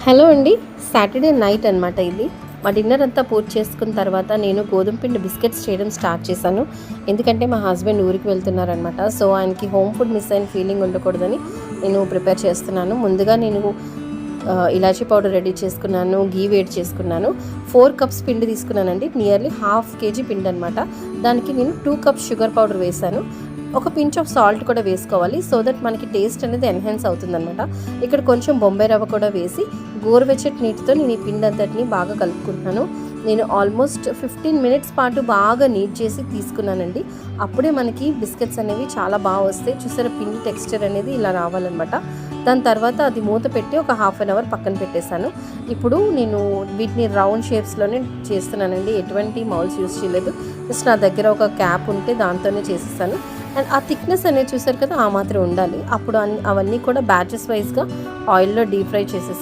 Hello అండి. Saturday night అనమాట ఇది. మా డిన్నర్ అంతా పూర్తి చేసుకున్న తర్వాత నేను గోధుమ పిండి బిస్కెట్స్ చేయడం స్టార్ట్ చేశాను. ఎందుకంటే మా హస్బెండ్ ఊరికి వెళ్తున్నారనమాట. సో ఆయనకి హోమ్ ఫుడ్ మిస్ అయిన ఫీలింగ్ ఉండకూడదని నేను ప్రిపేర్ చేస్తున్నాను. ముందుగా నేను ఇలాచీ పౌడర్ రెడీ చేసుకున్నాను, గీ వేడి చేసుకున్నాను. 4 కప్స్ పిండి తీసుకున్నానండి. నియర్లీ హాఫ్ కేజీ పిండి అనమాట. దానికి నేను 2 కప్స్ షుగర్ పౌడర్ వేశాను. ఒక పించ్ ఆఫ్ సాల్ట్ కూడా వేసుకోవాలి, సో దట్ మనకి టేస్ట్ అనేది ఎన్హాన్స్ అవుతుందన్నమాట. ఇక్కడ కొంచెం బొంబాయి రవ్వ కూడా వేసి గోరువెచ్చటి నీటితో నేను ఈ పిండి అంతటిని బాగా కలుపుకుంటున్నాను. నేను ఆల్మోస్ట్ 15 మినిట్స్ పాటు బాగా నీట్ చేసి తీసుకున్నానండి. అప్పుడే మనకి బిస్కెట్స్ అనేవి చాలా బాగా వస్తాయి. చూసారా, పిండి టెక్స్చర్ అనేది ఇలా రావాలన్నమాట. దాని తర్వాత అది మూత పెట్టి ఒక హాఫ్ అన్ అవర్ పక్కన పెట్టేశాను. ఇప్పుడు నేను వీటిని రౌండ్ షేప్స్లోనే చేస్తున్నానండి. ఎటువంటి మౌల్స్ యూస్ చేయలేదు. జస్ట్ నా దగ్గర ఒక క్యాప్ ఉంటే దాంతోనే చేసేసాను. అండ్ ఆ థిక్నెస్ అనేది చూసారు కదా, ఆ మాత్రం ఉండాలి. అప్పుడు అవన్నీ కూడా బ్యాచెస్ వైజ్గా ఆయిల్లో డీప్ ఫ్రై చేసేసుకోవడం.